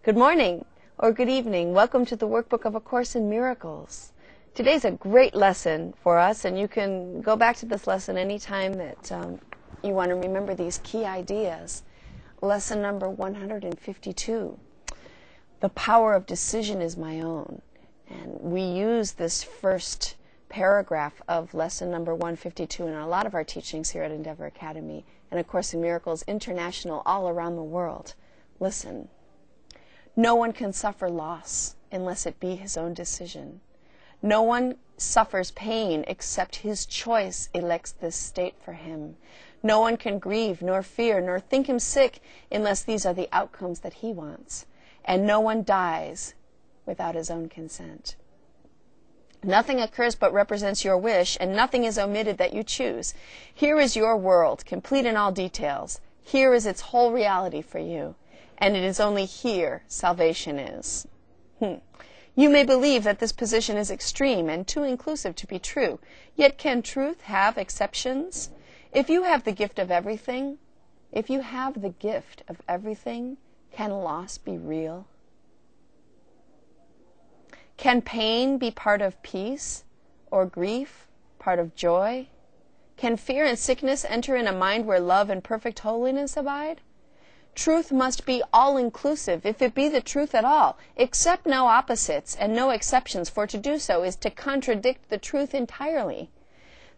Good morning or good evening. Welcome to the workbook of A Course in Miracles. Today's a great lesson for us, and you can go back to this lesson anytime that you want to remember these key ideas. Lesson number 152. The power of decision is my own. And we use this first paragraph of lesson number 152 in a lot of our teachings here at Endeavor Academy and A Course in Miracles International all around the world. Listen. No one can suffer loss unless it be his own decision. No one suffers pain except his choice elects this state for him. No one can grieve, nor fear, nor think him sick unless these are the outcomes that he wants. And no one dies without his own consent. Nothing occurs but represents your wish, and nothing is omitted that you choose. Here is your world, complete in all details. Here is its whole reality for you, and it is only here salvation is. You may believe that this position is extreme and too inclusive to be true, yet can truth have exceptions? If you have the gift of everything, can loss be real? Can pain be part of peace, or grief part of joy? Can fear and sickness enter in a mind where love and perfect holiness abide? Truth must be all-inclusive, if it be the truth at all. Accept no opposites and no exceptions, for to do so is to contradict the truth entirely.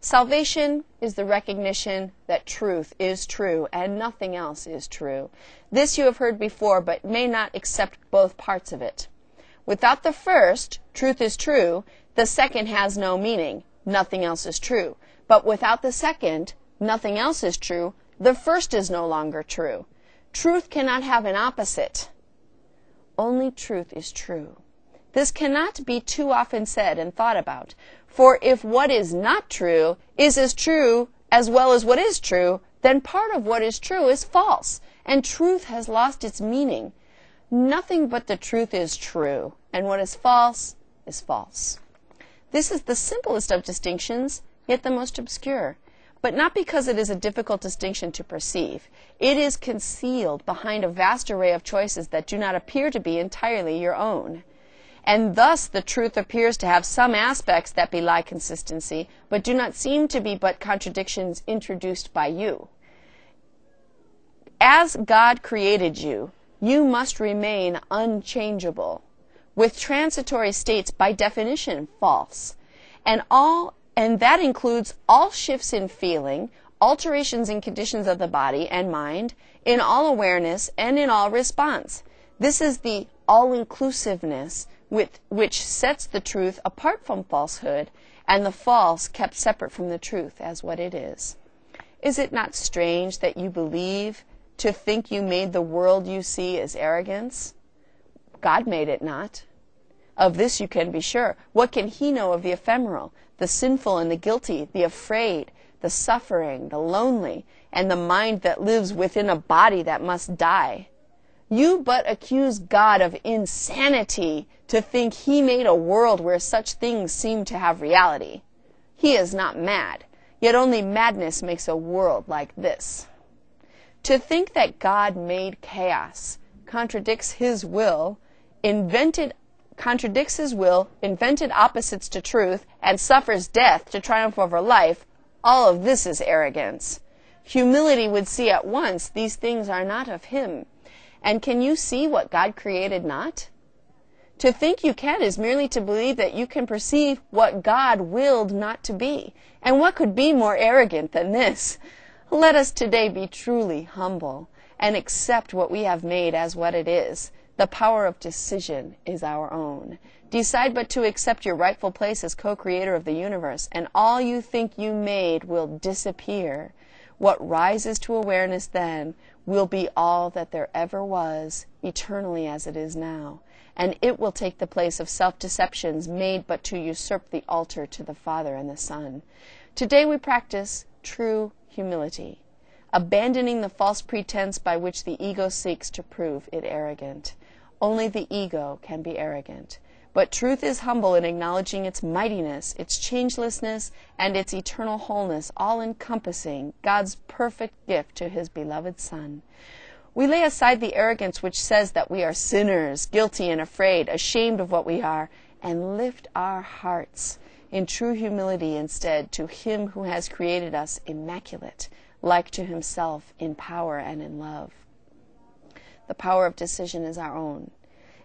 Salvation is the recognition that truth is true and nothing else is true. This you have heard before, but may not accept both parts of it. Without the first, truth is true, the second has no meaning, nothing else is true. But without the second, nothing else is true, the first is no longer true. Truth cannot have an opposite. Only truth is true. This cannot be too often said and thought about. For if what is not true is as true as well as what is true, then part of what is true is false, and truth has lost its meaning. Nothing but the truth is true, and what is false is false. This is the simplest of distinctions, yet the most obscure. But not because it is a difficult distinction to perceive. It is concealed behind a vast array of choices that do not appear to be entirely your own. And thus the truth appears to have some aspects that belie consistency, but do not seem to be but contradictions introduced by you. As God created you, you must remain unchangeable, with transitory states by definition false, and that includes all shifts in feeling, alterations in conditions of the body and mind, in all awareness and in all response. This is the all-inclusiveness which sets the truth apart from falsehood, and the false kept separate from the truth as what it is. Is it not strange that you believe to think you made the world you see is arrogance? God made it not. Of this you can be sure. What can he know of the ephemeral, the sinful and the guilty, the afraid, the suffering, the lonely, and the mind that lives within a body that must die? You but accuse God of insanity to think he made a world where such things seem to have reality. He is not mad, yet only madness makes a world like this. To think that God made chaos contradicts his will, invented opposites to truth, and suffers death to triumph over life. All of this is arrogance. Humility would see at once these things are not of him. And can you see what God created not? To think you can is merely to believe that you can perceive what God willed not to be. And what could be more arrogant than this? Let us today be truly humble and accept what we have made as what it is. The power of decision is our own. Decide but to accept your rightful place as co-creator of the universe, and all you think you made will disappear. What rises to awareness then will be all that there ever was, eternally as it is now. And it will take the place of self-deceptions made but to usurp the altar to the Father and the Son. Today we practice true humility, abandoning the false pretense by which the ego seeks to prove it arrogant. Only the ego can be arrogant. But truth is humble in acknowledging its mightiness, its changelessness, and its eternal wholeness, all encompassing God's perfect gift to his beloved Son. We lay aside the arrogance which says that we are sinners, guilty and afraid, ashamed of what we are, and lift our hearts in true humility instead to Him who has created us immaculate, like to Himself in power and in love. The power of decision is our own,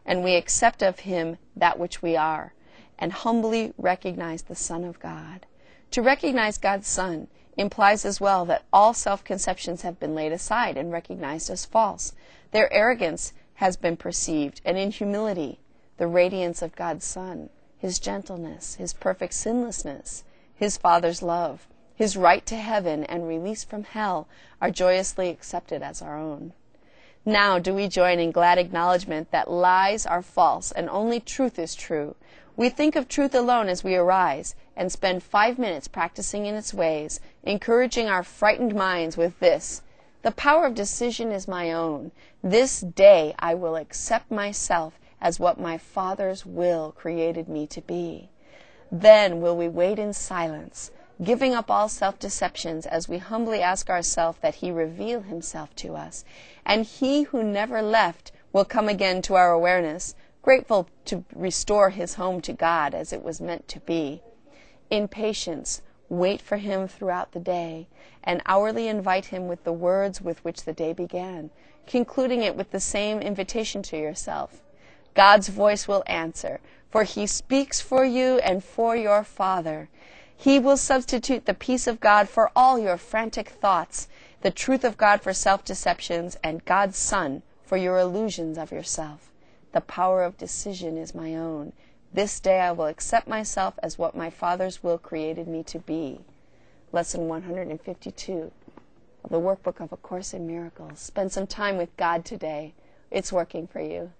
and we accept of Him that which we are, and humbly recognize the Son of God. To recognize God's Son implies as well that all self-conceptions have been laid aside and recognized as false. Their arrogance has been perceived, and in humility, the radiance of God's Son, His gentleness, His perfect sinlessness, His Father's love, His right to heaven and release from hell are joyously accepted as our own. Now do we join in glad acknowledgement that lies are false and only truth is true. We think of truth alone as we arise and spend 5 minutes practicing in its ways, encouraging our frightened minds with this: the power of decision is my own. This day I will accept myself as what my Father's will created me to be. Then will we wait in silence, giving up all self-deceptions as we humbly ask ourselves that He reveal Himself to us. And He who never left will come again to our awareness, grateful to restore His home to God as it was meant to be. In patience, wait for Him throughout the day, and hourly invite Him with the words with which the day began, concluding it with the same invitation to yourself. God's voice will answer, for He speaks for you and for your Father. He will substitute the peace of God for all your frantic thoughts, the truth of God for self-deceptions, and God's Son for your illusions of yourself. The power of decision is my own. This day I will accept myself as what my Father's will created me to be. Lesson 152 of the Workbook of A Course in Miracles. Spend some time with God today. It's working for you.